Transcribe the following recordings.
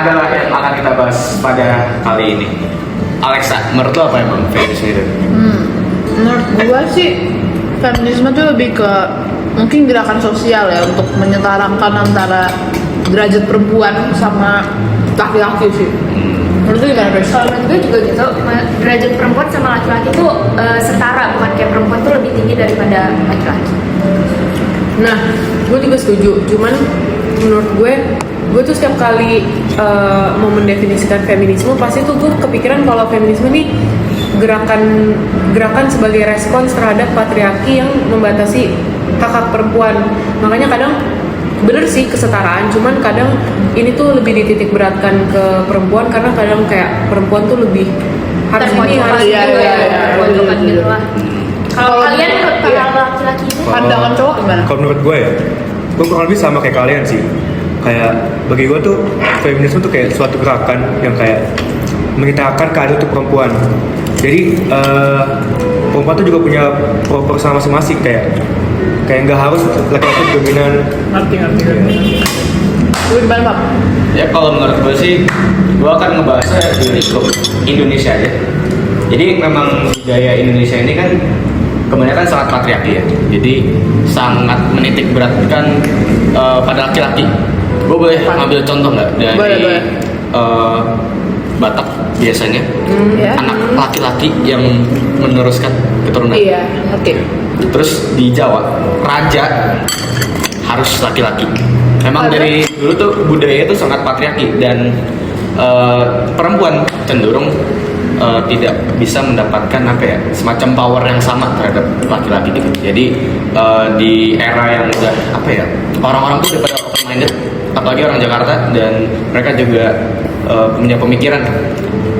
adalah yang akan kita bahas pada kali ini. Alexa, menurut lo apa emang feminisme itu? Menurut gua sih feminisme tuh lebih ke mungkin gerakan sosial ya untuk menyetarakan antara derajat perempuan sama laki-laki sih. Menurut lu gimana, Grace? Kalau menurut gue juga gitu, derajat perempuan sama laki-laki tuh setara, bukan kayak perempuan tuh lebih tinggi daripada laki-laki. Nah, gue juga setuju. Cuman menurut gue tuh setiap kali mau mendefinisikan feminisme, pasti tuh gue kepikiran kalau feminisme nih gerakan sebagai respons terhadap patriarki yang membatasi hak-hak perempuan. Makanya kadang bener sih kesetaraan, cuman kadang ini tuh lebih dititik beratkan ke perempuan karena kadang kayak perempuan tuh lebih harus ini harus iya, itu iya, ya. iya. Terpojokan gitu lah. Kalau kalian kalau laki-laki itu Pandangan cowok gimana? Kalau menurut gue ya, gue kurang lebih sama kayak kalian sih. Kayak bagi gue tuh feminisme tuh kayak suatu gerakan yang kayak mengitarkan keadaan untuk perempuan. Jadi perempuan tuh juga punya proporsi masing-masing kayak nggak harus laki-laki dominan. Ngerti. Lu gimana, Pak? Ya kalau menurut gue sih, gue akan ngebahasnya di lingkup Indonesia aja. Jadi memang budaya Indonesia ini kan kebanyakan sangat patriarki ya. Jadi sangat menitik beratkan pada laki-laki. Gue boleh ambil contoh nggak dari Boleh. Batak biasanya Ya. anak laki-laki yang meneruskan keturunan. Iya, ngerti. Terus di Jawa raja harus laki-laki. Memang dari dulu tuh budaya itu sangat patriarki dan perempuan cenderung tidak bisa mendapatkan apa ya semacam power yang sama terhadap laki-laki gitu. Jadi di era yang udah apa ya orang-orang tuh udah pada open minded, apalagi orang Jakarta, dan mereka juga punya pemikiran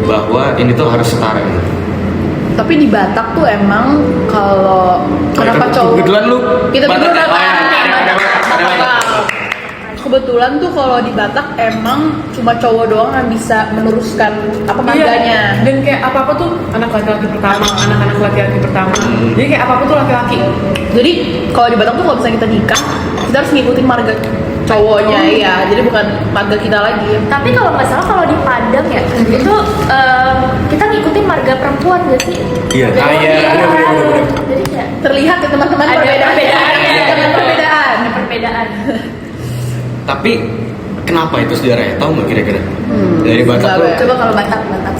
bahwa ini tuh harus setara gitu. Tapi di Batak tuh emang kalau kenapa cowok Kebetulan lu kita Batak berdua ya? Oh, ya, ada Batak. Kebetulan tuh kalau di Batak emang cuma cowok doang yang bisa meneruskan apa marganya. Iya, dan kayak apa-apa tuh anak laki-laki pertama, anak-anak laki-laki pertama. Jadi kayak apa-apa tuh laki-laki. Jadi kalau di Batak tuh kalau misalnya kita nikah, kita harus ngikutin marga cowoknya, iya. Jadi bukan marga kita lagi. tapi kalau nggak salah kalau di Padang ya itu kita ngikutin marga perempuan gak sih? Iya. Ah, iya, bener. Jadi kayak Terlihat ya teman-teman ada perbedaannya. Ada perbedaan. Ada perbedaan. Tapi kenapa itu sejarahnya? Tahu nggak kira-kira? Dari Batak nggak tuh ya. Coba kalau Batak gimana?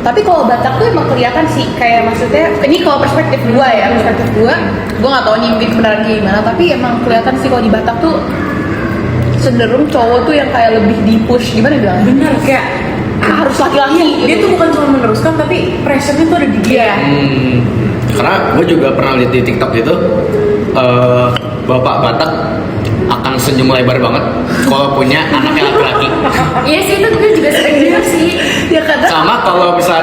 Tapi kalau Batak tuh emang kelihatan sih kayak maksudnya ini kalau perspektif gua ya, gua nggak tahu nih mungkin kebenaran gimana, tapi emang kelihatan sih kalau di Batak tuh cenderung cowok tuh yang kayak lebih di push gimana bilang? Bener kayak Harus laki-laki. dia tuh bukan cuma meneruskan tapi pressure-nya tuh ada di dia. karena gue juga pernah lihat di TikTok itu bapak Batak akan senyum lebar banget kalau punya anaknya laki-laki. Iya sih itu gue juga sering dengar sih. Ya kadang Sama kalau misalnya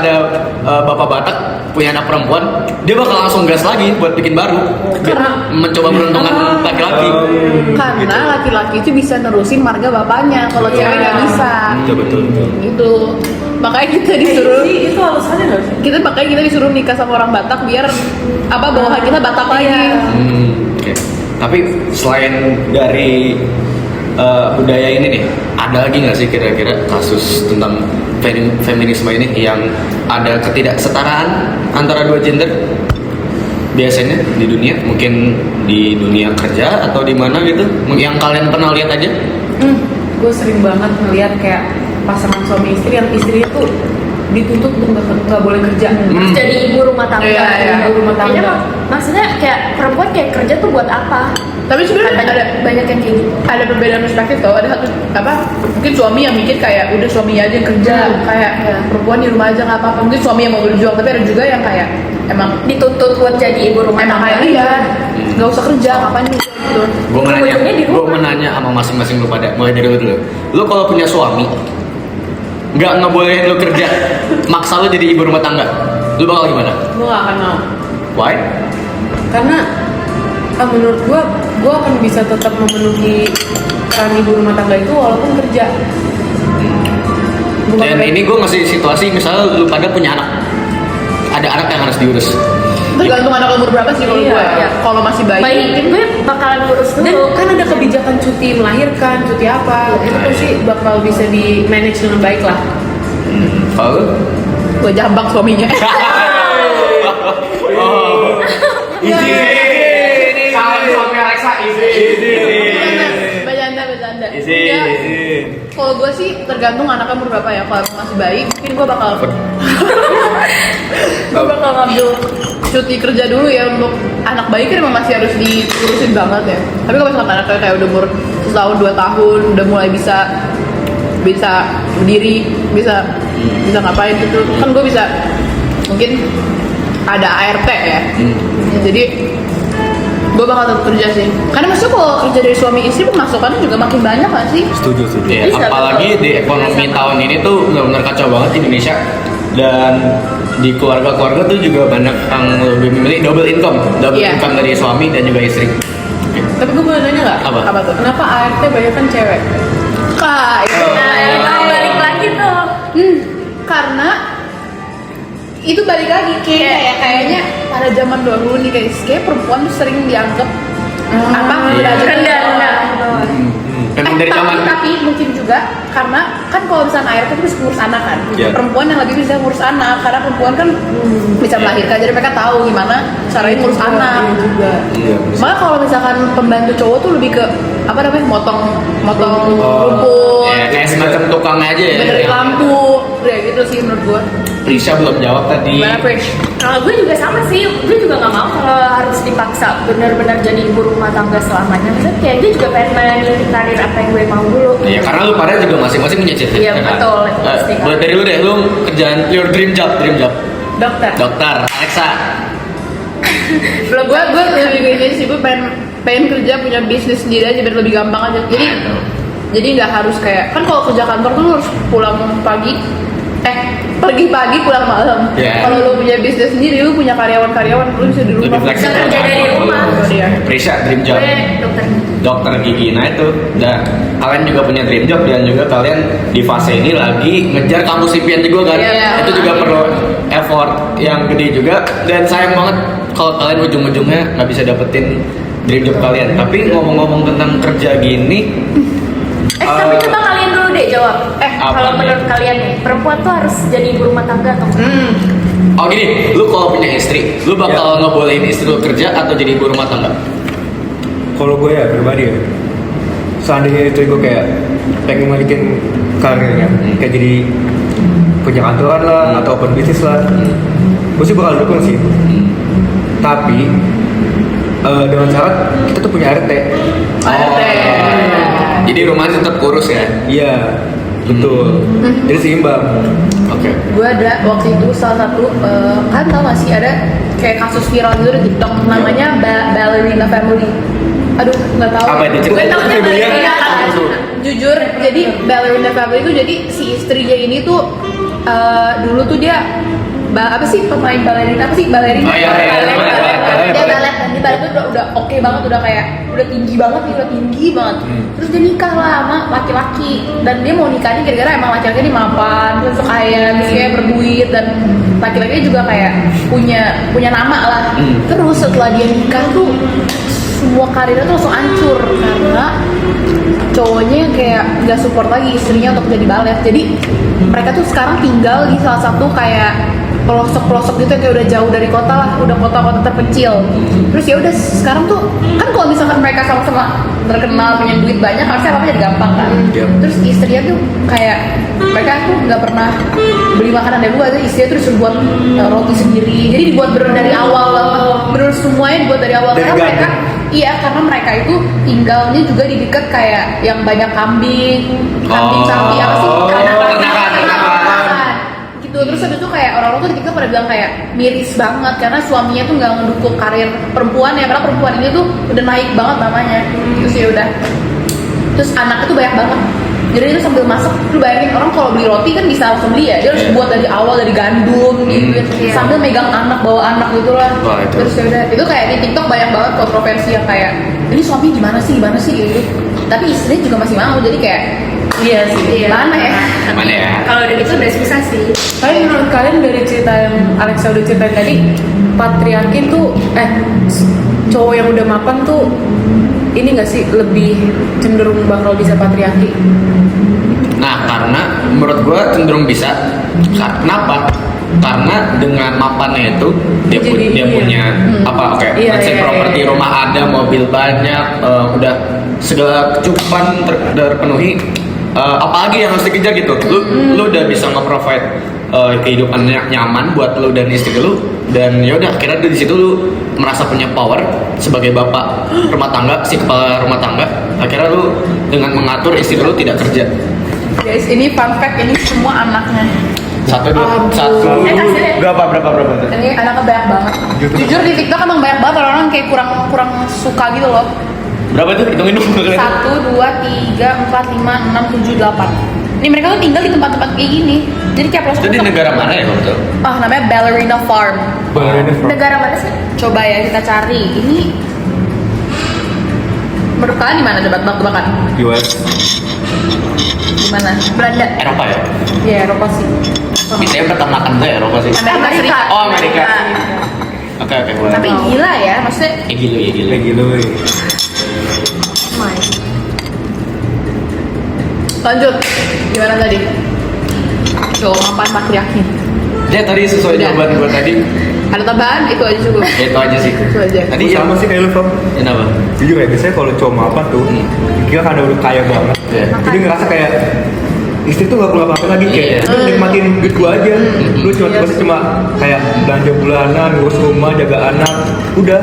ada bapak Batak punya anak perempuan, dia bakal langsung gas lagi buat bikin baru, Karena- mencoba meruntuhkan laki-laki. karena laki-laki itu bisa nerusin marga bapaknya, kalau cewek nggak bisa. Betul. Gitu. Makanya kita disuruh Itu alasannya nggak sih? makanya kita disuruh nikah sama orang Batak biar apa bawahan kita Batak lagi. Oke. Tapi selain dari budaya ini nih, ada lagi nggak sih kira-kira kasus tentang feminisme ini yang ada ketidaksetaraan antara dua gender? Biasanya di dunia, mungkin di dunia kerja atau di mana gitu, yang kalian pernah lihat aja? Gue sering banget ngeliat kayak pasangan suami istri yang istrinya tuh dituntut untuk nggak boleh kerja. Terus jadi ibu rumah tangga. Iya, ibu rumah tangga. Kayaknya maksudnya kayak perempuan kayak kerja tuh buat apa? Tapi sebenarnya ada Banyak yang kayak gitu. ada perbedaan perspektif tau. Ada satu apa mungkin suami yang mikir kayak udah suaminya aja yang kerja, kayak perempuan di rumah aja nggak apa-apa. Mungkin suami yang mau berjuang, tapi ada juga yang kayak emang Dituntut buat jadi ibu rumah emang tangga. kayak iya nggak usah kerja kapan juga gitu. Gue Ujung-ujungnya di rumah. menanya sama masing-masing lu pada, mulai dari lu dulu. Lu kalau punya suami nggak ngebolehin lu kerja, maksa lu jadi ibu rumah tangga, lu bakal gimana? Gue gak akan mau. Why? Karena menurut gue akan bisa tetap memenuhi peran ibu rumah tangga itu walaupun kerja. Dan ini gue ngasih situasi misalnya lu pada punya anak, ada anak yang harus diurus. Tergantung anak umur berapa sih kalau Iya. gue. Kalau masih bayi, Bayi mungkin gue bakalan ngurus Dan dulu. kan ada kebijakan cuti melahirkan, cuti apa, itu pasti bakal bisa di manage dengan baik lah. Kalau lu? gue jambak suaminya. Oh. Izin. Salam suami Alexa, Bercanda. Izin. Ya, Izin. kalau gue sih tergantung anaknya umur berapa ya. Kalau masih bayi, mungkin gue bakal ngambil cuti kerja dulu ya untuk anak bayi kan emang masih harus diurusin banget ya. Tapi kalau misalkan anaknya kayak udah umur 1-2 tahun, udah mulai bisa berdiri, bisa ngapain gitu, kan gue bisa mungkin ada ART ya. Jadi gue bakal tetap kerja sih. Karena maksudnya kalau kerja dari suami istri pemasukannya juga makin banyak gak sih? Setuju. Ya, Bisa, apalagi betul. di ekonomi Bisa. tahun ini tuh benar-benar kacau banget Indonesia, dan di keluarga-keluarga tuh juga banyak yang lebih memilih double income Iya. dari suami dan juga istri. Tapi gue boleh nanya nggak? Apa tuh? Kenapa ART banyak kan cewek? Itu Nah, itu balik lagi tuh. karena itu balik lagi kayaknya pada zaman dahulu nih guys, kayak perempuan tuh sering dianggap apa Iya. Rendah. Memang dari zaman tapi mungkin juga karena kan kalau misalnya ART itu bisa ngurus anak kan, Iya. perempuan yang lebih bisa ngurus anak karena perempuan kan bisa melahirkan, jadi mereka tahu gimana caranya ngurus anak juga. Iya. Malah kalau misalkan pembantu cowok tuh lebih ke apa namanya motong Oh. rumput, ya, kayak semacam tukang aja ya. benerin lampu, ya gitu sih menurut gua. Prisha belum jawab tadi. Gimana Prish? Kalau gue juga sama sih, gue juga nggak mau kalau harus dipaksa benar-benar jadi ibu rumah tangga selamanya. Maksudnya kayak gue juga pengen meniti karir apa yang gue mau dulu. Ya karena lu pada juga masing-masing punya cita-cita. Iya, kan? betul, itu pasti, kan. Buat dari lu deh, lu kerjaan your dream job. Dokter. Dokter, Alexa. Belum gue lebih gini sih, gue pengen kerja punya bisnis sendiri aja biar lebih gampang aja. Jadi nggak harus kayak kan kalau kerja kantor tuh lu harus pulang pagi, pergi pagi pulang malam. Yeah. Kalau lu punya bisnis sendiri, lu punya karyawan lu bisa di rumah. Lebih fleksibel. Bisa kerja dari rumah. Itu dia. Prisha dream job. Gue dokter. Dokter gigi. Nah itu, kalian juga punya dream job dan juga kalian di fase ini lagi ngejar kampus impian juga kan. Iya. Itu juga perlu effort yang gede juga, dan sayang banget kalau kalian ujung-ujungnya nggak bisa dapetin dream job kalian. Tapi ngomong-ngomong tentang kerja gini, Tapi coba kalian dulu deh jawab. apa Kalau nih? menurut kalian nih, perempuan tuh harus jadi ibu rumah tangga atau enggak? oh gini, lu kalau punya istri, lu bakal ngebolehin istri lu kerja atau jadi ibu rumah tangga? Kalau gue ya pribadi ya, seandainya itu gue kayak pengen ngelikin karirnya, kayak jadi punya kantoran lah atau open bisnis lah, gue sih bakal dukung sih. Tapi dengan syarat kita tuh punya RT. ART. Jadi rumahnya tetap kurus ya? Iya, betul. Jadi seimbang. Oke. Gue ada waktu itu salah satu kan tau gak sih ada kayak kasus viral gitu di TikTok namanya Ballerina Family. Aduh nggak tahu. Apa itu? Gue Cerita- taunya cerita Ballerina dia. kan. Apa itu? Jujur, jadi Ballerina Family itu jadi si istrinya ini tuh dulu tuh dia apa sih pemain balerina apa sih balerina? Oh, iya, iya, Balet. balet. Dia balet dan di balet tuh udah oke banget, udah kayak udah tinggi banget nih, udah tinggi banget. Terus dia nikah lah sama laki-laki dan dia mau nikahnya gara-gara emang laki-laki ini mapan, terus kaya, terus kayak berduit dan laki-lakinya juga kayak punya nama lah. Terus setelah dia nikah tuh semua karirnya tuh langsung hancur karena cowoknya yang kayak nggak support lagi istrinya untuk jadi balet. Jadi mereka tuh sekarang tinggal di salah satu kayak pelosok-pelosok gitu yang kayak udah jauh dari kota lah, udah kota-kota terpencil. Terus ya udah sekarang tuh kan kalau misalkan mereka sama-sama terkenal punya duit banyak harusnya apa jadi gampang kan. Yep. Terus istrinya tuh kayak mereka tuh nggak pernah beli makanan dari luar, jadi istrinya terus buat roti sendiri. Jadi dibuat bener dari awal banget, bener semuanya dibuat dari awal Dari karena mereka gandum. iya karena mereka itu tinggalnya juga di dekat kayak yang banyak kambing sapi apa sih Ternakan. gitu. Terus habis itu kayak orang-orang tuh di TikTok pada bilang kayak miris banget karena suaminya tuh nggak ngedukung karir perempuan ya, padahal perempuan ini tuh udah naik banget namanya. Terus ya udah, terus anaknya tuh banyak banget. Jadi itu sambil masak, lu bayangin orang kalau beli roti kan bisa langsung beli ya, dia harus buat dari awal dari gandum gitu, Iya. sambil megang anak bawa anak gitu lah. Wah, itu. Terus ya udah, itu kayak di TikTok banyak banget kontroversi yang kayak ini suami gimana sih gitu. Tapi istrinya juga masih mau, jadi kayak Iya sih. Iya. Mana ya? Mana ya? Kalau udah gitu udah susah sih. Tapi menurut kalian dari cerita yang Alexa udah ceritain tadi, patriarki tuh cowok yang udah mapan tuh ini nggak sih lebih cenderung bakal bisa patriarki? Nah, karena menurut gue cenderung bisa. Kenapa? Karena dengan mapannya itu dia, Jadi, dia iya. punya apa? Oke, Iya, let's say iya, properti iya. rumah ada, mobil banyak, udah segala kecukupan terpenuhi. Apalagi yang harus dikejar gitu. Lu udah bisa nge-provide kehidupan nyaman buat lu dan istri lu, dan ya udah akhirnya di situ lu merasa punya power sebagai bapak rumah tangga, si kepala rumah tangga. Akhirnya lu dengan mengatur istri lu tidak kerja. Guys, ini fun fact, ini semua anaknya. Satu Ampun. Kasih deh. berapa? Ini anaknya banyak banget. Jujur di TikTok emang banyak banget orang kayak kurang suka gitu loh. Berapa tuh? Hitungin dulu. 1, 2, 3, 4, 5, 6, 7, 8. Ini mereka tuh tinggal di tempat-tempat kayak gini. Jadi kayak Itu di negara mana ya kalau betul? namanya Ballerina Farm. Negara mana sih? Coba ya kita cari. Ini menurut kalian di mana? Tebak-tebakan. US. Di mana? Belanda. Eropa ya? Ya Eropa sih. Biasanya peternakan gue Eropa sih. Amerika Serikat. Oh, Amerika. Oke, gue. Tapi gila ya, maksudnya Gila. Kayak gitu. lanjut. Gimana tadi? Cowok mapan patriarki. Ya tadi sesuai Udah. jawaban gue tadi. Ada tambahan? Itu aja cukup. Ya, itu aja sih. Itu aja. Tadi Gue sama sih kayak lu, Fam. Kenapa? Jujur ya, biasanya kalau cowok mapan tuh, kira kan udah kaya banget. Iya. Jadi ngerasa kayak istri tuh gak perlu apa-apa lagi, kayak Iya. lu nikmatin duit gua aja. Lu cuma kayak belanja bulanan, ngurus rumah, jaga anak, udah.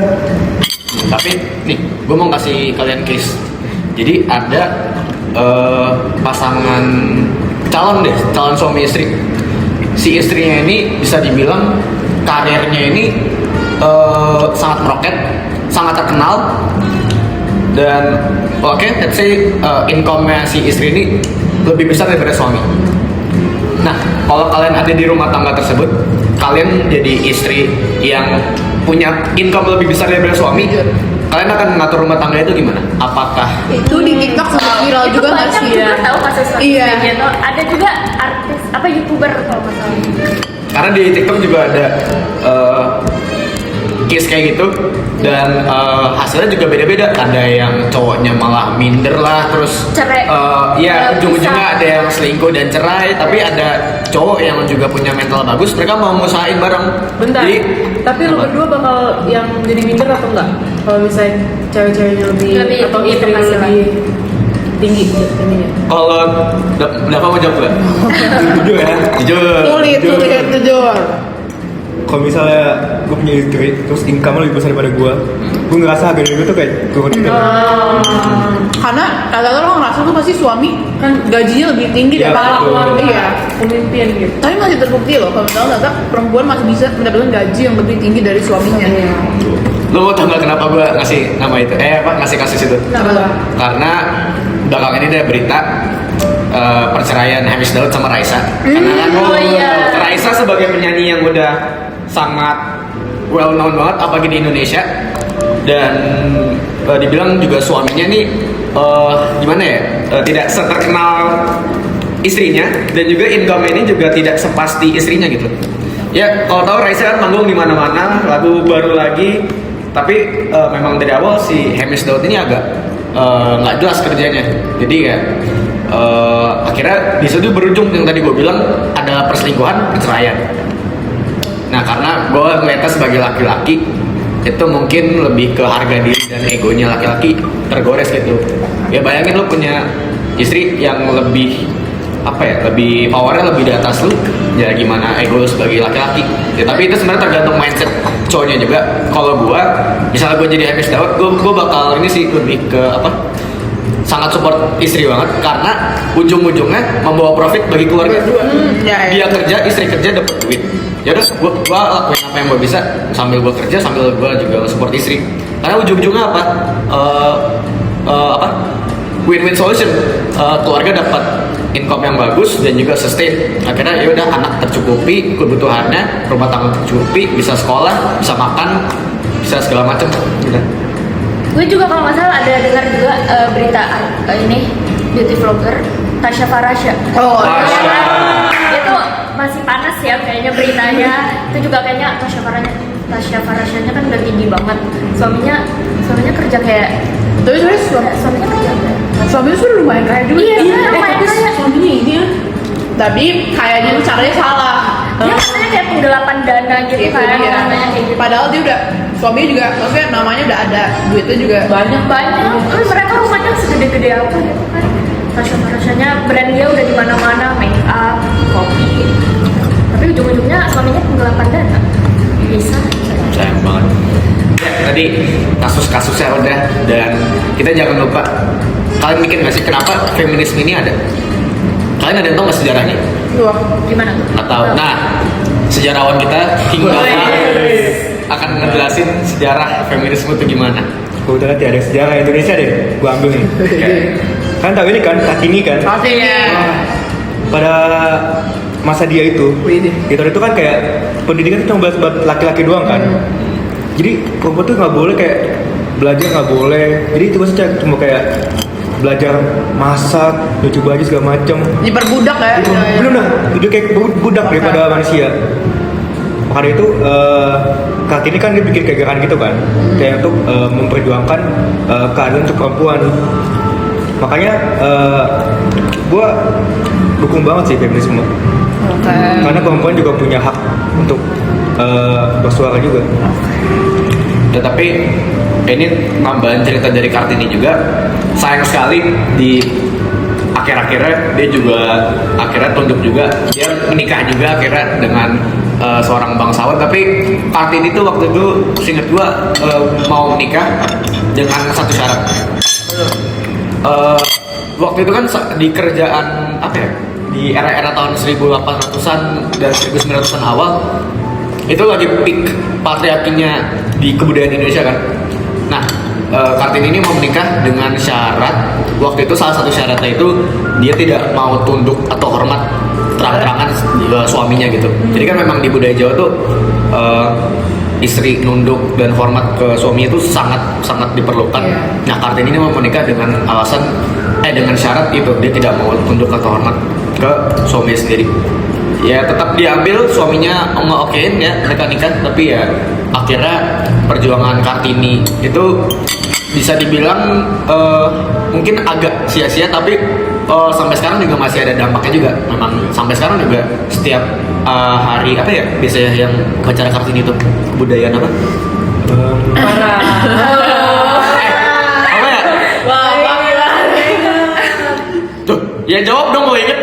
Tapi nih, gue mau kasih kalian case. Jadi ada pasangan calon suami istri. Si istrinya ini bisa dibilang karirnya ini sangat meroket, sangat terkenal, dan let's say income-nya si istri ini lebih besar daripada suami. Nah, kalau kalian ada di rumah tangga tersebut, kalian jadi istri yang punya income lebih besar daripada suami, kalian akan mengatur rumah tangga itu gimana? Apakah Itu di TikTok sempat viral Itu juga nggak banyak sih juga ya? tahu kasus Iya. gitu. Ada juga artis YouTuber kalau nggak salah. karena di TikTok juga ada case kayak gitu, dan hasilnya juga beda-beda. Ada yang cowoknya malah minder lah, terus Cerai. ya Nggak ujung-ujungnya bisa. ada yang selingkuh dan cerai. Tapi ada cowok yang juga punya mental bagus, mereka mau ngusahain bareng. Bentar. Jadi, Tapi lu apa? berdua bakal yang jadi minder atau enggak? Kalau misalnya cewek-ceweknya lebih Lebih atau tinggi istri lu penghasilan. lebih tinggi tingginya. Kalau Dafa mau jawab gak? Jujur ya, Jujur. Sulit, jujur. kalau misalnya gue punya istri, terus income lebih besar daripada gue ngerasa harga diri gue tuh kayak turun gitu. Karena kata-kata lo ngerasa tuh pasti suami kan gajinya lebih tinggi Iya, daripada betul. keluarga. Iya. Pemimpin gitu. Tapi masih terbukti loh kalau misalnya ternyata perempuan masih bisa mendapatkan gaji yang lebih tinggi dari suaminya. Lo mau tau gak kenapa gue ngasih nama itu? Ngasih kasus itu? Kenapa? Karena belakangan ini ada berita perceraian Hamis Daud sama Raisa. Karena kan oh iya. Raisa sebagai penyanyi yang udah sangat well known banget apalagi di Indonesia, dan dibilang juga suaminya nih gimana ya, tidak seterkenal istrinya, dan juga income ini juga tidak sepasti istrinya gitu. Ya kalau tahu Raisa kan manggung di mana-mana, lagu baru lagi, tapi memang dari awal si Hamis Daud ini agak nggak jelas kerjanya. Jadi ya akhirnya di situ berujung yang tadi gue bilang ada perselingkuhan, perceraian. Nah karena gue ngeliatnya sebagai laki-laki itu mungkin lebih ke harga diri dan egonya laki-laki tergores gitu. Ya bayangin lo punya istri yang lebih lebih powernya lebih di atas lu, ya gimana ego lu sebagai laki-laki. Ya tapi itu sebenarnya tergantung mindset cowoknya juga. Kalau gue misalnya gue jadi Hamis Daud, gue bakal ini sih lebih ke sangat support istri banget, karena ujung-ujungnya membawa profit bagi keluarga. Dia kerja, istri kerja, dapat duit. Ya udah, gua lakuin apa yang gua bisa sambil gua kerja, sambil gua juga support istri. Karena ujung-ujungnya win-win solution. Keluarga dapat income yang bagus dan juga sustain. Akhirnya ya udah, anak tercukupi kebutuhannya, rumah tangga tercukupi, bisa sekolah, bisa makan, bisa segala macam. Gitu. Gue juga kalau nggak salah ada dengar juga berita ini beauty vlogger Tasya Farasya. Oh, Tasya. Itu masih panas ya kayaknya beritanya. Itu juga kayaknya Tasya Farasyanya kan udah tinggi banget. Suaminya kerja kayak tapi sebenarnya suaminya kerja kayak suaminya sudah lumayan kaya juga. Iya, kan? lumayan tapi kaya. suaminya ini ya. Tapi kayaknya tuh caranya salah. Dia katanya kayak penggelapan dana gitu Itu kan, dia. namanya kayak gitu. Padahal dia udah suaminya juga, maksudnya namanya udah ada, duitnya juga Banyak Banyak, mereka rumahnya segede-gede apa gitu kan. Tasya Farasyanya brand dia udah di mana-mana, make up, kopi. Tapi ujung-ujungnya suaminya penggelapan dana. Bisa. Sayang banget. Ya, tadi kasus-kasusnya udah, dan kita jangan lupa, kalian mikir nggak sih kenapa feminisme ini ada? Kalian ada yang tahu nggak sejarahnya? Wah, Gimana tuh? Nggak tahu. Nah, sejarawan kita hingga akan ngejelasin sejarah feminisme itu gimana. Kebetulan nanti ada sejarah Indonesia deh, gua ambil nih. Kan tahu ini kan Kartini kan. pastinya. Pada masa dia itu, itu kan kayak pendidikan itu cuma buat laki-laki doang kan. Jadi perempuan tuh nggak boleh kayak belajar, nggak boleh. Jadi itu maksudnya cuma kayak belajar masak, nyuci baju segala macem. Diperbudak ya. Belum dah, itu kayak budak daripada manusia. Makanya itu Kartini kan dia bikin kayak gerakan gitu kan, kayak untuk memperjuangkan keadilan untuk perempuan. Makanya gue dukung banget sih feminisme, karena perempuan juga punya hak untuk bersuara juga. Tetapi ini nambahan cerita dari Kartini juga, sayang sekali di akhir-akhirnya dia juga akhirnya tunduk juga, dia menikah juga akhirnya dengan seorang bangsawan. Tapi Kartini itu waktu itu seingat gua mau menikah dengan satu syarat. Waktu itu kan di kerjaan apa ya, di era-era tahun 1800-an dan 1900-an awal itu lagi peak patriarkinya di kebudayaan Indonesia kan. Nah, Kartini ini mau menikah dengan syarat, waktu itu salah satu syaratnya itu dia tidak mau tunduk atau hormat terang-terangan suaminya gitu. Jadi kan memang di budaya Jawa tuh istri nunduk dan hormat ke suami itu sangat diperlukan. Nah, Kartini ini mau menikah dengan alasan dengan syarat itu dia tidak mau tunduk atau hormat ke suami sendiri. Ya tetap diambil, suaminya okein ya mereka nikah, tapi ya akhirnya perjuangan Kartini itu bisa dibilang mungkin agak sia-sia, tapi sampai sekarang juga masih ada dampaknya juga. Memang sampai sekarang juga setiap hari apa ya biasanya yang acara Kartini itu kebudayaan apa? Apa ya? Tuh, ya jawab dong gue inget.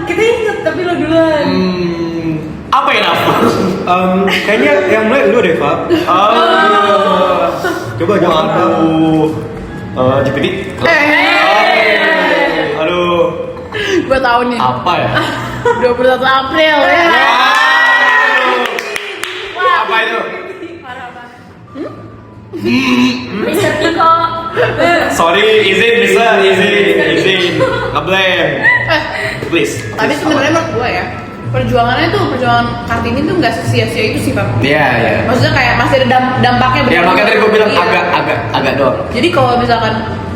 kita inget tapi lo duluan. Apa ya Naf? Kayaknya yang mulai dulu deh Pak. Coba jawab. GPT. Aduh. Gue tahu nih. Apa ya? 21 April ya. Apa itu? Mr. Tiko. Sorry, izin. Ngeblame. Please. Tapi sebenarnya menurut gue ya, perjuangan Kartini tuh nggak sia-sia itu sih Pak. Iya. Maksudnya kayak masih ada dampaknya. Ya makanya tadi gue bilang Iya. agak doang. Jadi kalau misalkan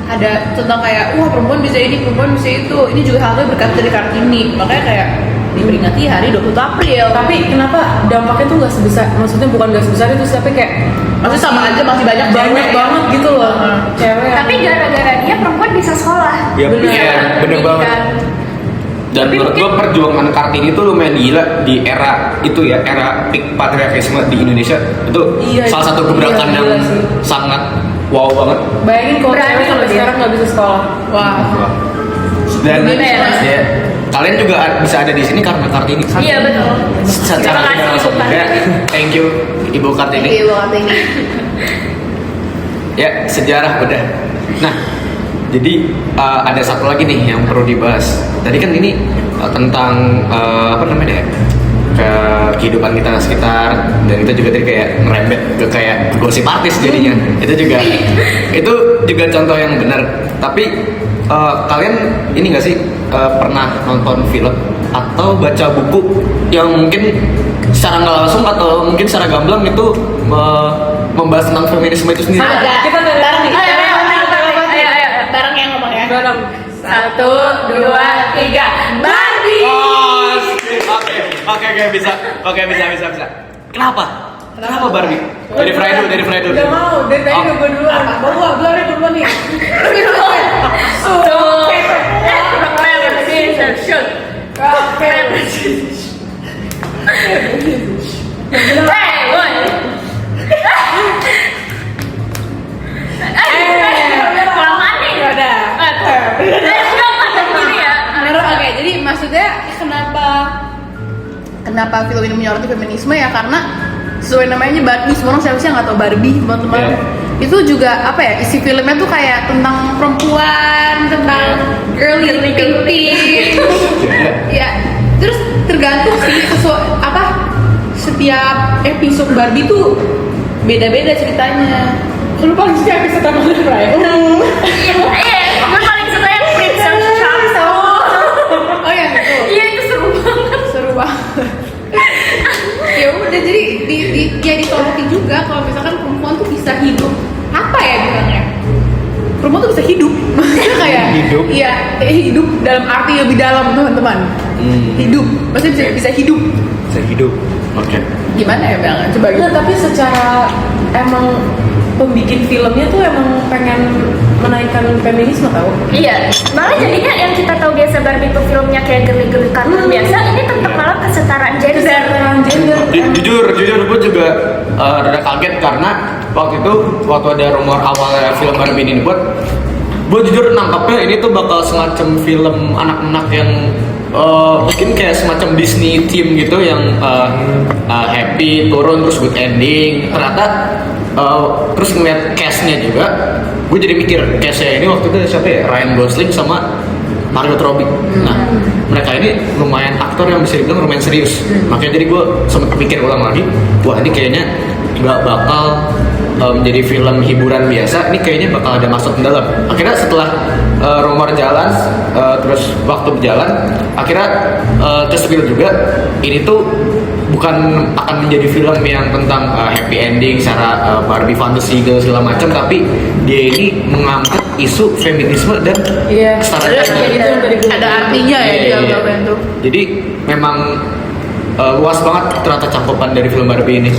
ada tentang kayak wah perempuan bisa ini, perempuan bisa itu, ini juga halnya berkat dari Kartini. Makanya kayak diperingati hari 21 April. Tapi kenapa dampaknya tuh nggak sebesar? Maksudnya bukan nggak sebesar itu, tapi kayak masih sama aja, masih banyak banyak cewek banget ya. gitu loh. Cewek. Tapi gara-gara dia perempuan bisa sekolah. Ya Bisa bener pendidikan. banget. Dan Tapi menurut gue mungkin- perjuangan Kartini itu lumayan gila di era itu ya, era peak patriarkisme di Indonesia. Itu Iya, salah satu gebrakan iya, yang gila sih. sangat wow banget. Bayangin kalau Berani cewek sampai loh dia. sekarang nggak bisa sekolah. Wah. Dan Gimana ya, Mas? ya, kalian juga bisa ada di sini karena Kartini. Iya betul. Secara Terima tidak kasih langsung. Ibu Ya, thank you Ibu Kartini. Iya, Ibu Kartini. Ya, sejarah udah. Nah, jadi ada satu lagi nih yang perlu dibahas. Tadi kan ini tentang apa namanya ya, ke kehidupan kita sekitar, dan kita juga tadi kayak merembet ke kayak gosip artis jadinya. Itu juga contoh yang benar. Tapi kalian ini nggak sih pernah nonton film atau baca buku yang mungkin secara nggak langsung atau mungkin secara gamblang itu membahas tentang feminisme itu sendiri? Ada. Kita bareng nih. Ayo. Bareng yang ngomong ya. 1, 2, 3. Barbie. Oh, oke, bisa. Kenapa Barbie? Dari Fry dulu. Gak mau, dari tadi udah gue duluan. Bawa duluan duluan nih. Rock, paper, scissors, shoot. Rock, paper, scissors. Boy. Kelamaan nih. Udah. Oke, jadi maksudnya kenapa film ini menyoroti feminisme ya karena sesuai namanya Barbie, semua orang siapa sih yang nggak tahu Barbie, teman-teman. Yeah. Itu juga apa ya, isi filmnya tuh kayak tentang perempuan, tentang girly pink. Ya, terus tergantung sih setiap episode Barbie tuh beda-beda ceritanya. Lu paling suka episode apa nih, Bray? Iya, gue paling suka yang Princess Charles. Oh ya, gitu. Iya, itu seru banget. Seru banget. Ya udah, jadi disoroti juga kalau misalkan perempuan tuh bisa hidup, apa ya bilangnya, perempuan tuh bisa hidup. Maksudnya kayak Hidup? iya, hidup dalam arti lebih dalam, teman-teman. Hidup, maksudnya bisa hidup. Bisa hidup. Oke. Gimana ya bilangnya, coba gitu. Enggak, tapi secara emang pembikin filmnya tuh emang pengen menaikkan feminisme tau. Iya, malah jadinya yang kita tahu biasa Barbie itu filmnya kayak geli-geli kartun biasa, ini tetap malah kesetaraan gender. Jujur gue juga rada kaget karena waktu ada rumor awal film Barbie ini dibuat, gue jujur nangkapnya ini tuh bakal semacam film anak-anak yang mungkin kayak semacam Disney theme gitu yang happy turun terus good ending. Ternyata terus ngeliat castnya juga, gue jadi mikir castnya ini waktu itu siapa ya, Ryan Gosling sama Margot Robbie. Nah, mereka ini lumayan aktor yang bisa dibilang lumayan serius. Makanya jadi gue sempat kepikir ulang lagi, wah ini kayaknya nggak bakal menjadi film hiburan biasa, ini kayaknya bakal ada masuk ke dalam. Akhirnya setelah rumor jalan, terus waktu berjalan, akhirnya terspill juga ini tuh bukan akan menjadi film yang tentang happy ending secara Barbie fantasy segala macam, tapi dia ini mengangkat isu feminisme dan kesetaraan gender. Ada artinya ya di dalam film itu. Jadi memang luas banget ternyata cakupan dari film Barbie ini.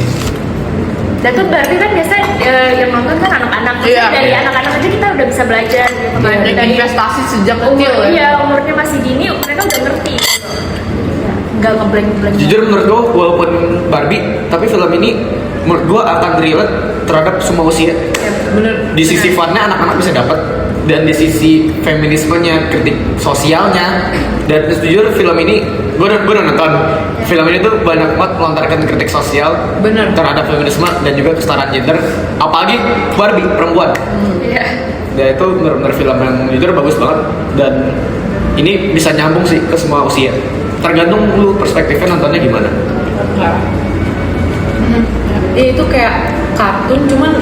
Dan tuh Barbie kan biasa yang nonton kan anak-anak. Iya. Dari anak-anak aja kita udah bisa belajar gitu kan. Dan Dari investasi sejak kecil umur, ya. iya, umurnya masih dini, mereka udah ngerti gitu. Nggak ngeblank-blank. Jujur menurut gue walaupun Barbie, tapi film ini menurut gue akan relate terhadap semua usia. Bener. Di sisi funnya anak-anak bisa dapat, dan di sisi feminismenya, kritik sosialnya, dan jujur film ini gue udah nonton. Film ini tuh banyak banget melontarkan kritik sosial Bener. terhadap feminisme dan juga kesetaraan gender, apalagi Barbie perempuan. Iya. Dan itu benar-benar film yang jujur bagus banget, dan ini bisa nyambung sih ke semua usia. Tergantung lu perspektifnya nontonnya gimana. Ya itu kayak kartun cuman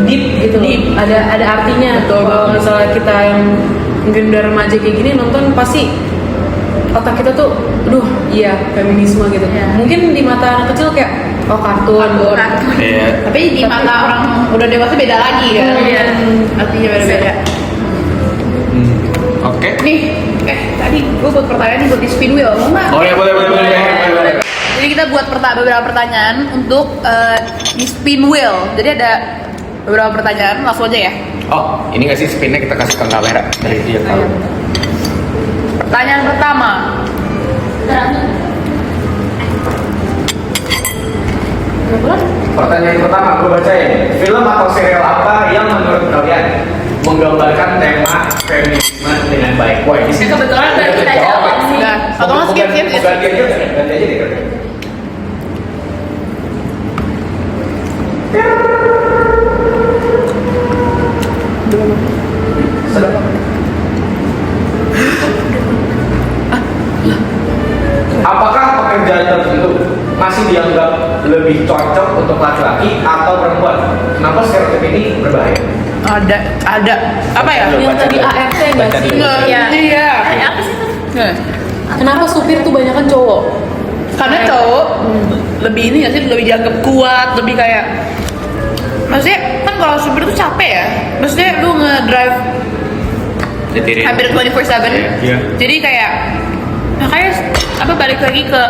deep gitu loh. Ada artinya. Kalau misalnya kita yang mungkin udah remaja kayak gini nonton, pasti otak kita tuh aduh iya feminisme gitu. Mungkin di mata anak kecil kayak kartun. Iya. Tapi di mata orang udah dewasa beda lagi kan. Iya. Artinya beda-beda. Oke. Nih, tadi gue buat pertanyaan nih buat di spin wheel, mau nggak? Oh ya, boleh. Jadi kita buat beberapa pertanyaan untuk di spin wheel. Jadi ada beberapa pertanyaan, langsung aja ya. Oh, ini nggak sih spinnya kita kasih ke kamera dari dia tahu. Pertanyaan pertama. Pertanyaan pertama gue bacain. Film atau serial apa yang menurut kalian menggambarkan tema feminisme dengan baik? Wah, ini sih Kebetulan baru kita jawab sih. Udah, atau nggak skip. Ganti aja deh. Apakah pekerjaan tertentu masih dianggap lebih cocok untuk laki-laki atau perempuan? Kenapa stereotip ini berbahaya? Ada. Apa ya? Yang tadi ART nggak sih? Iya. Apa sih tuh? Kenapa supir tuh banyak kan cowok? Karena cowok lebih ini nggak sih, lebih dianggap kuat, lebih kayak, maksudnya kan kalau supir tuh capek ya, maksudnya lu ngedrive Ditirin. hampir 24/7. Iya. Jadi kayak makanya balik lagi ke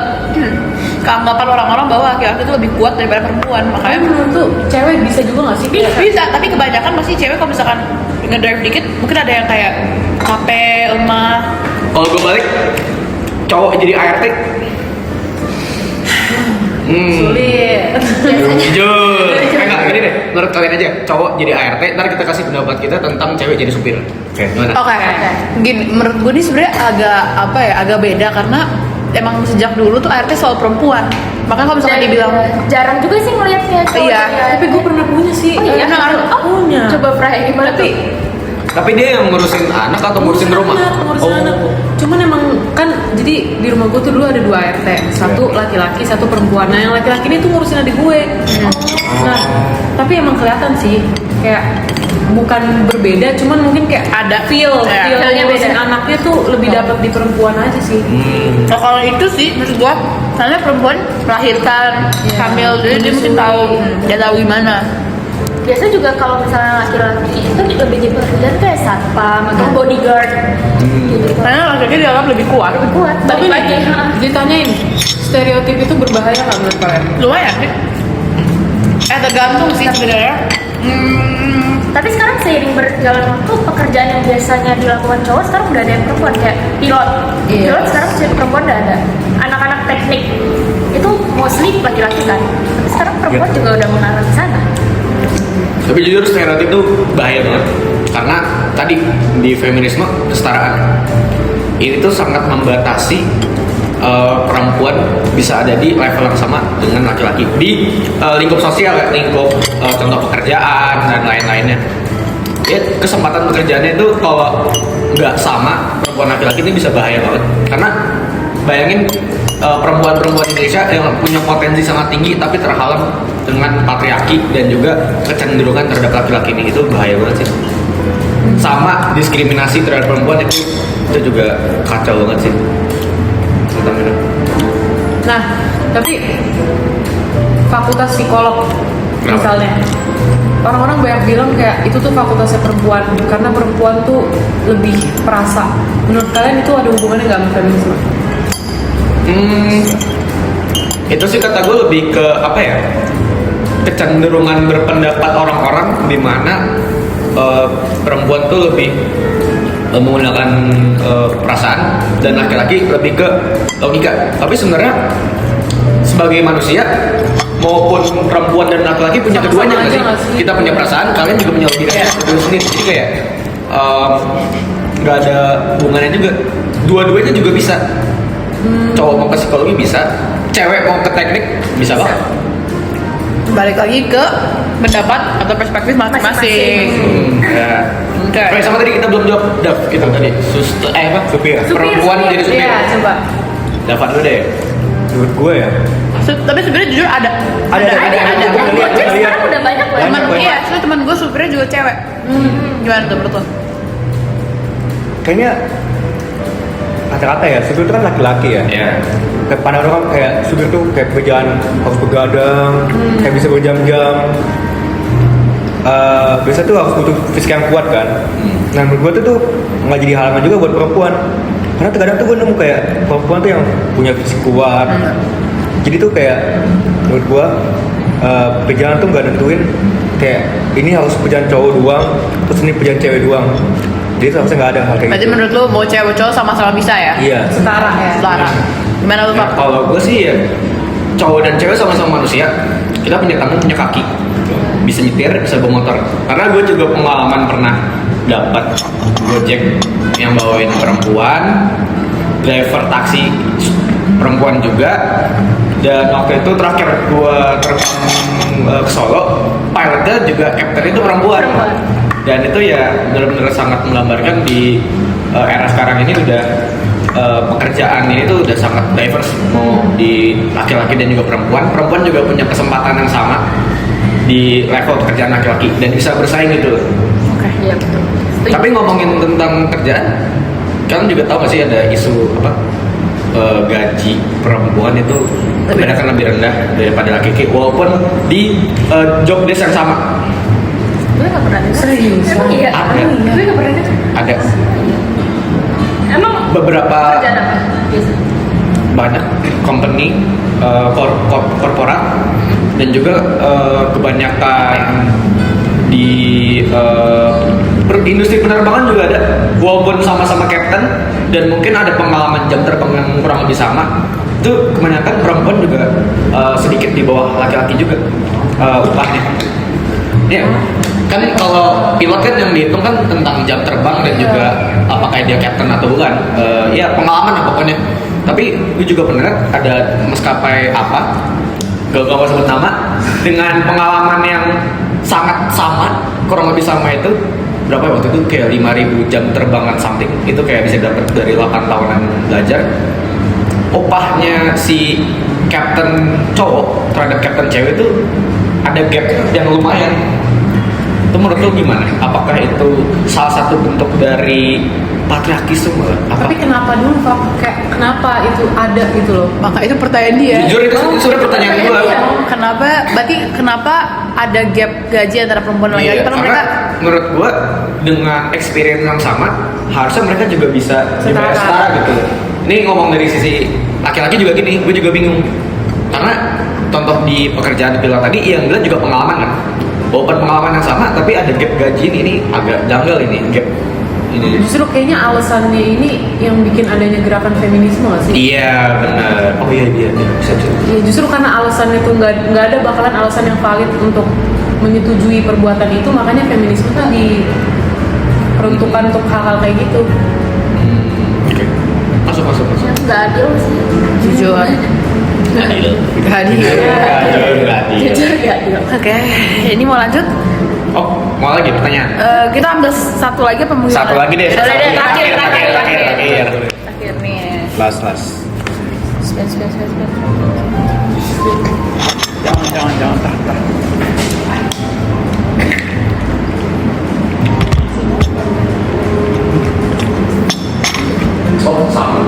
keanggapan orang-orang bahwa laki-laki itu lebih kuat daripada perempuan. Kayak Makanya menurut tuh cewek bisa juga nggak sih? bisa, tapi kebanyakan masih cewek kalau misalkan ngedrive dikit mungkin ada yang kayak capek, lemah. Kalau gue balik, cowok jadi ART. Sulit. Jujur. Enggak, gini deh. Menurut kalian aja, cowok jadi ART, ntar kita kasih pendapat kita tentang cewek jadi supir. Oke. Gimana? Oke. Gini, menurut gue ini sebenarnya agak beda karena emang sejak dulu tuh ART selalu perempuan. Makanya kalau misalkan dibilang jarang juga sih ngelihatnya cowok Iya, jadi Tapi gue pernah punya sih. Oh iya, punya. coba pernah gimana tuh? Tapi dia yang ngurusin anak atau ngurusin rumah? Ngurusin anak. Cuman emang kan jadi di rumah gue tuh dulu ada 2 ART, satu laki-laki, satu perempuan. Nah yang laki-laki ini tuh ngurusin adik gue. Nah tapi emang kelihatan sih kayak bukan berbeda, cuman mungkin kayak ada feel Feel-nya ngurusin beda. anaknya tuh lebih dapat di perempuan aja sih. Nah, kalau itu sih menurut gua karena perempuan melahirkan, hamil, jadi dia mungkin tahu, dia tahu gimana. Biasanya juga kalau misalnya laki-laki itu lebih dipekerjaan kayak satpam atau bodyguard gitu. Karena laki-laki dianggap lebih kuat. Lebih kuat. Tapi Balik lagi. ditanyain stereotip itu berbahaya nggak menurut kalian? Lumayan sih. Tergantung sih sebenarnya. Tapi sekarang seiring berjalan waktu pekerjaan yang biasanya dilakukan cowok sekarang udah ada yang perempuan kayak pilot. Iya. Pilot sekarang jadi perempuan udah ada. Anak-anak teknik itu mostly laki-laki kan. Tapi sekarang perempuan juga udah mengarah ke sana. Tapi jujur stereotip itu bahaya banget. Karena tadi di feminisme kesetaraan ini tuh sangat membatasi perempuan bisa ada di level yang sama dengan laki-laki di lingkup sosial ya, lingkup contoh pekerjaan dan lain-lainnya. Ya kesempatan pekerjaannya itu kalau nggak sama perempuan laki-laki ini bisa bahaya banget. Karena bayangin perempuan-perempuan Indonesia yang punya potensi sangat tinggi tapi terhalang dengan patriarki dan juga kecenderungan terhadap laki-laki ini, itu bahaya banget sih. Sama diskriminasi terhadap perempuan itu juga kacau banget sih. Nah, tapi fakultas psikolog Kenapa? misalnya, orang-orang banyak bilang kayak itu tuh fakultasnya perempuan karena perempuan tuh lebih perasa. Menurut kalian itu ada hubungannya nggak sama feminisme? Itu sih kata gue lebih ke apa ya? Kecenderungan berpendapat orang-orang di mana perempuan tuh lebih menggunakan perasaan dan laki-laki lebih ke logika. Tapi sebenarnya sebagai manusia maupun perempuan dan laki-laki punya Sama-sama keduanya nggak aja sih? nggak sih? Kita punya perasaan, kalian juga punya logika sendiri. Jadi kayak nggak ada hubungannya juga. Dua-duanya juga bisa. Cowok mau ke psikologi bisa, cewek mau ke teknik bisa banget. Balik lagi ke pendapat atau perspektif masing-masing. Ya. Oke. Oke, sama tadi kita belum jawab Dav, kita tadi apa? Supir. Perempuan jadi supir. Iya, coba. Davan dulu deh. Menurut gue ya. Tapi sebenarnya jujur ada. Ada. Perempuan Lihat. sekarang udah banyak loh. Teman Banyak. iya, soalnya teman gue supirnya juga cewek. Gimana tuh menurut lo? Kayaknya rata-rata ya, supir itu kan laki-laki ya. Ya. Kayak pandang orang kayak supir tuh kayak pekerjaan harus begadang, kayak bisa berjam-jam. Biasa tuh harus butuh fisik yang kuat kan. Nah menurut gue tuh nggak jadi halangan juga buat perempuan. Karena terkadang tuh gue nemu kayak perempuan tuh yang punya fisik kuat. Jadi tuh kayak menurut gue pekerjaan tuh nggak nentuin kayak ini harus pekerjaan cowok doang, terus ini pekerjaan cewek doang. Jadi seharusnya nggak ada hal kayak Berarti gitu. menurut lo mau cewek cowok sama-sama bisa ya? Iya. Setara ya. Setara. Gimana lo Ya, Pak? kalau gue sih ya cowok dan cewek sama-sama manusia. Kita punya tangan, punya kaki, bisa nyetir, bisa bawa motor. Karena gue juga pengalaman pernah dapat Gojek yang bawain perempuan, driver taksi perempuan juga. Dan waktu itu terakhir gue terbang ke Solo, pilotnya juga captain itu perempuan. Dan itu ya benar-benar sangat menggambarkan di era sekarang ini udah pekerjaan ini tuh udah sangat diverse, mau di laki-laki dan juga perempuan juga punya kesempatan yang sama di level pekerjaan laki-laki dan bisa bersaing gitu loh. Oke. Iya betul. Tapi ngomongin tentang kerjaan, kalian juga tahu gak sih ada isu apa gaji perempuan itu kebanyakan lebih rendah daripada laki-laki walaupun di job desk yang sama. Gue nggak pernah dengar. Serius? Emang iya. Ada. Gue nggak pernah dengar. Ada Emang beberapa kerjaan apa? Biasa. banyak company korporat dan juga kebanyakan di industri penerbangan juga ada, walaupun sama-sama captain dan mungkin ada pengalaman jam terbang yang kurang lebih sama, itu kebanyakan perempuan juga sedikit di bawah laki-laki juga upahnya. Ya, kan kalau pilot kan yang dihitung kan tentang jam terbang dan juga apakah dia captain atau bukan. Ya pengalaman lah pokoknya. Tapi gue juga pernah ada maskapai apa, gak usah sebut nama, dengan pengalaman yang sangat sama, kurang lebih sama itu berapa ya waktu itu, kayak 5.000 jam terbangan something. Itu kayak bisa dapat dari 8 tahunan belajar. Upahnya si captain cowok terhadap captain cewek itu ada gap yang lumayan. Itu menurut lo gimana? Apakah itu salah satu bentuk dari patriarkisme? Tapi kenapa dulu Pak? Kayak kenapa itu ada gitu loh? Maka itu pertanyaan dia. Jujur itu sudah pertanyaan gue. Iya. Kenapa ada gap gaji antara perempuan dan laki-laki? Iya, Karena karena mereka menurut gua dengan experience yang sama harusnya mereka juga bisa dibayar setara gitu. Ini ngomong dari sisi laki-laki juga gini, gue juga bingung karena contoh di pekerjaan pilot tadi yang bilang juga pengalaman kan, walaupun pengalaman yang sama tapi ada gap gaji ini agak janggal ini gap ini. Justru kayaknya alasannya ini yang bikin adanya gerakan feminisme nggak sih? Iya benar. Oh iya bisa. Ya justru karena alasan itu nggak ada bakalan alasan yang valid untuk menyetujui perbuatan itu, makanya feminisme tuh diperuntukkan untuk hal-hal kayak gitu. Oke. Masuk. Nggak adil sih. jujur. Adil. Adil. Jujur nggak adil. Oke, ini mau lanjut? Oh, mau lagi pertanyaan? Kita ambil satu lagi apa mau Satu gimana? lagi deh. Boleh deh, terakhir. Terakhir. nih. Las. Space. Jangan, tahan. Oh, sama.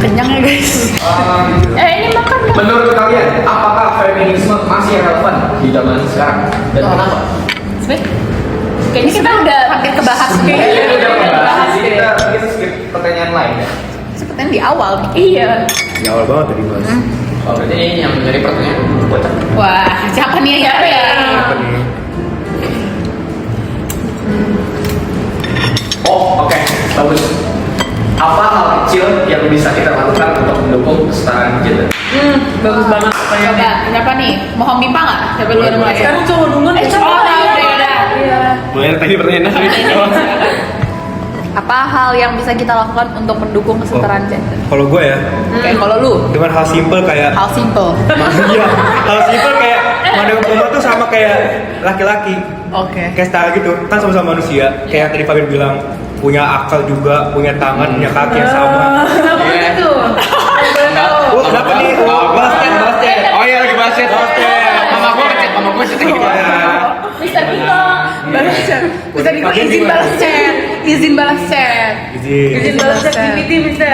Kenyang ya guys. Ini makan. Menurut kalian, apakah feminisme masih relevan di zaman sekarang dan kenapa? Kayaknya kita udah hampir kebahas. Kayaknya udah membahas sih, kita skip pertanyaan lain ya. Sepertinya di awal. Iya. Ya awal banget tadi mas. Oh, berarti ini yang menjadi pertanyaan bocah. Wah, siapa nih ya? Apa nih? Oh, oke, bagus. Apa hal kecil yang bisa kita lakukan untuk mendukung kesetaraan gender? Bagus banget pertanyaannya. Coba, siapa nih? Mau Hombipa nggak? Siapa dulu yang mulai? Sekarang cowok duluan. Oh, udah. Boleh tadi pertanyaan Apa hal yang bisa kita lakukan untuk mendukung kesetaraan gender? Kalau gue ya, Kayak kalau lu, dengan hal simple kayak hal simple. iya, hal simple kayak mandang perempuan tuh sama kayak laki-laki. Oke. Kayak setara gitu, kan sama-sama manusia. Kayak yang tadi Fabian bilang, punya akal juga, punya tangan, punya kaki yang sama. Iya. Itu. Oh, kenapa nih? Basket. Oh iya lagi basket. Mama gue chat gitu. Mister Tito. Balas chat. Bisa di izin balas chat. Izin balas chat. Izin. balas chat GPT, Mister.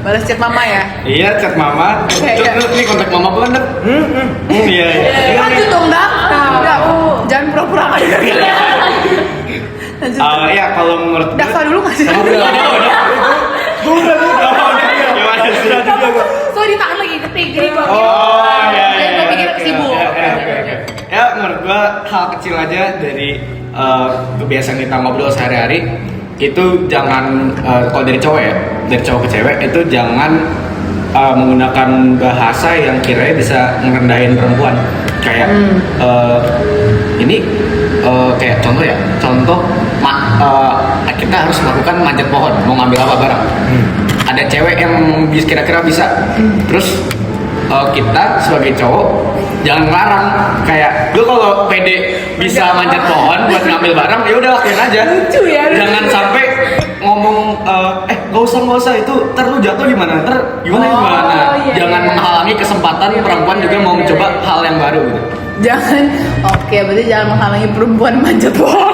Balas chat mama ya. Iya, chat mama. Ini kontak mama gue kan? Iya. Lanjut dong, Dak. Udah, jangan pura-pura nggak dengar. Lanjut. Ya kalau menurut gue. Daksa dulu nggak sih? Udah. Gimana sih? So ditahan lagi ketik jadi gua Oh iya. Jadi gua pikir sibuk. Oke. Ya menurut gua hal kecil aja dari kebiasaan kita ngobrol sehari-hari itu jangan kalau dari cowok ya, dari cowok ke cewek itu jangan menggunakan bahasa yang kiranya bisa ngerendahin perempuan. Kayak ini kayak contoh kita harus melakukan manjat pohon mau ngambil apa barang. Ada cewek yang kira-kira bisa, terus kita sebagai cowok jangan ngelarang. Kayak lu kalau pede bisa manjat pohon buat ngambil barang ya udah lakuin aja. Lucu ya. Jangan sampai ngomong gak usah itu ntar lu jatuh gimana iya, jangan menghalangi kesempatan perempuan juga mau mencoba hal yang baru gitu. Jangan, oke, berarti jangan menghalangi perempuan manjat pohon.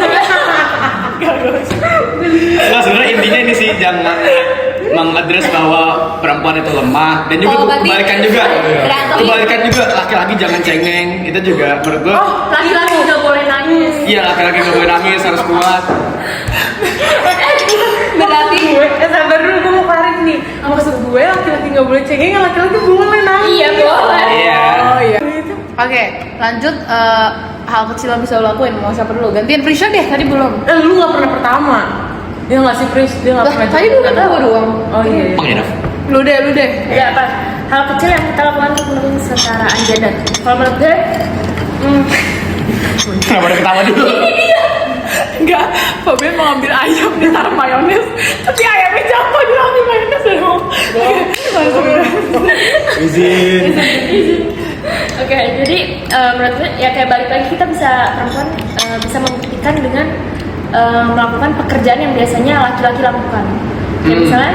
Nah, sebenarnya intinya ini sih jangan mengadres bahwa perempuan itu lemah dan juga Oh, berarti- kebalikan juga. Berarti- Kebalikan juga laki-laki jangan cengeng. Itu juga menurut gua. Laki-laki nggak boleh nangis. Iya, laki-laki nggak boleh nangis, harus kuat. Berarti Sabar dulu, gue mau klarifikasi nih. Maksud gue laki-laki nggak boleh cengeng, laki-laki boleh nangis. Iya boleh. Iya. Oh iya. Oke, lanjut hal kecil yang bisa lo lakuin. Mau siapa dulu? Gantian Prisha deh, tadi belum. Lu nggak pernah pertama. Dia nggak sih Pris, dia nggak Lah, pernah. tadi cengeng. bukan gua doang. Oh iya. iya. Emang ya, Naf? Lu deh. Ya apa? Hal kecil yang kita lakukan untuk mendukung kesetaraan gender. Kalau menurut gue, Kenapa ada ketawa dulu? Enggak, Fabian mau ambil ayam ditaruh mayones, tapi ayamnya jatuh di ambil mayones dong. Izin. oke, jadi menurut gue ya kayak balik lagi kita bisa perempuan bisa membuktikan dengan melakukan pekerjaan yang biasanya laki-laki lakukan. Kayak misalnya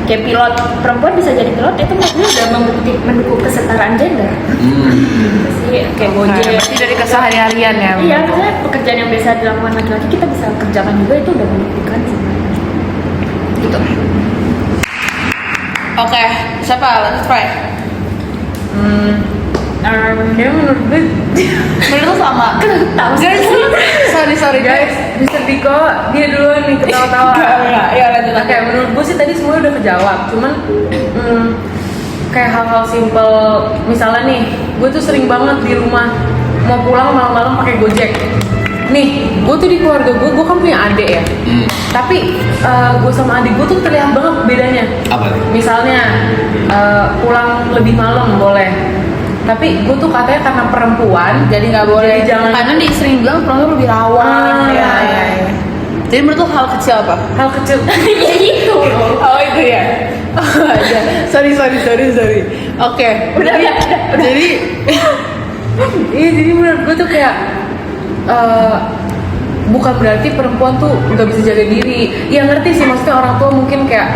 kayak pilot, perempuan bisa jadi pilot itu menurut gue udah mendukung kesetaraan gender. Sih, kayak Gojek. Berarti dari keseharian ya. Iya, maksudnya pekerjaan yang biasa dilakukan laki-laki kita bisa kerjakan juga, itu udah membuktikan sih. Gitu. Oke, siapa? Let's try. Dia menurut gue Menurut lo sama? Tahu sih. Guys, sorry guys, bisa Diko, dia duluan nih ketawa-tawa. Enggak. Ya lanjut. Oke, menurut gue sih tadi semuanya udah kejawab. Cuman kayak hal-hal simpel, misalnya nih, gue tuh sering banget di rumah mau pulang malam-malam pakai Gojek. Nih, gue tuh di keluarga gue kan punya adik ya. Tapi gue sama adik gue tuh terlihat banget bedanya. Apa nih? Misalnya pulang lebih malam boleh. Tapi gue tuh katanya karena perempuan, Jadi nggak boleh. Jadi jangan- Karena dia sering bilang perempuan lebih rawan. Iya. Jadi menurut lo hal kecil apa? hal kecil. Ya itu. Oh itu ya. Oh, ada. Sorry. Oke. Udah. Jadi Iya, jadi menurut gue tuh kayak bukan berarti perempuan tuh nggak bisa jaga diri. Ya ngerti sih, maksudnya orang tua mungkin kayak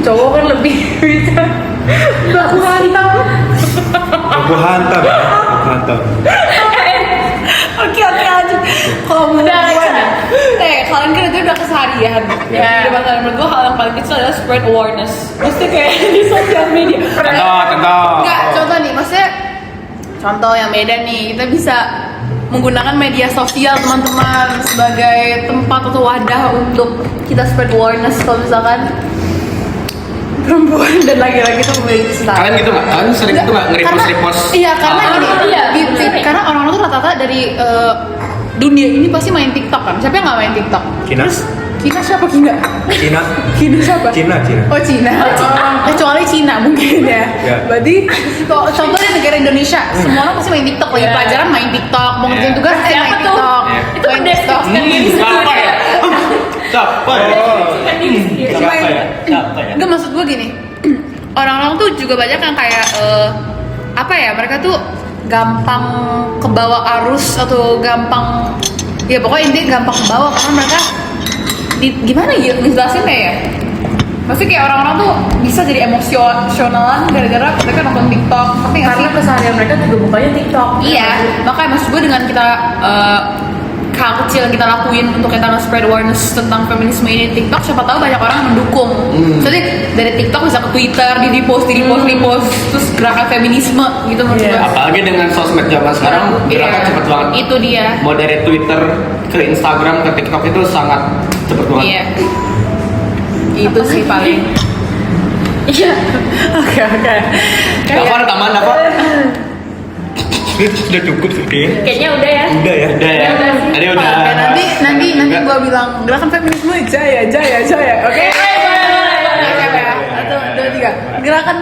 cowok kan lebih bisa baku hantam. Aku hantam. Oke lanjut. Kalau menurut gue, kalian kan itu udah keseharian. Ya. Di depan menurut gue hal yang paling kecil adalah spread awareness. Maksudnya kayak di sosial media. Contoh. Enggak, contoh nih, maksudnya contoh yang beda nih, kita bisa menggunakan media sosial teman-teman sebagai tempat atau wadah untuk kita spread awareness kalau misalkan perempuan dan laki-laki itu memiliki kesetaraan. Kalian gitu nggak? Kalian sering gitu nggak nge-repost? Iya, karena gini, iya, sering. karena orang-orang tuh rata-rata dari dunia ini pasti main TikTok kan. Siapa yang nggak main TikTok? Cina. Cina siapa Cina? Cina. Cina siapa? Cina. Oh Cina. Kecuali Cina mungkin ya. Ya. Berarti kok contohnya negara Indonesia, semua orang pasti main TikTok. Lagi Ya. pelajaran main TikTok, mau ngerjain Ya. tugas main Siapa tuh? TikTok. Ya. Itu Main mendeskripsikan TikTok. diri Siapa sendiri. ya? Siapa ya? Mendeskripsikan diri sendiri. Siapa ya? Siapa ya? Enggak, maksud gue gini, orang-orang tuh juga banyak yang kayak apa ya, mereka tuh gampang kebawa arus atau gampang, ya pokoknya intinya gampang kebawa karena mereka gimana ya ngejelasinnya ya, maksudnya kayak orang-orang tuh bisa jadi emosionalan gara-gara mereka nonton TikTok, tapi nggak sih? Karena keseharian mereka juga bukanya TikTok. Iya, makanya maksud gue dengan kita hal kecil yang kita lakuin untuk kita nge-spread awareness tentang feminisme ini di TikTok, siapa tahu banyak orang yang mendukung. Jadi dari TikTok bisa ke Twitter, di repost, terus gerakan feminisme gitu menurut Iya. gue. Apalagi dengan sosmed zaman sekarang gerakan Iya. cepet banget. Itu dia. Mau dari Twitter ke Instagram ke TikTok itu sangat cepet banget. Iya. Itu sih paling. Iya. Oke. Apa ada tambahan apa? Ini sudah cukup sih kayaknya. Kayaknya udah ya. Udah ya. Udah ya. Udah sih. Tadi udah. Oke, nanti Enggak. gue bilang gerakan feminisme jaya. Oke. Boleh. Satu, dua, tiga. Gerakan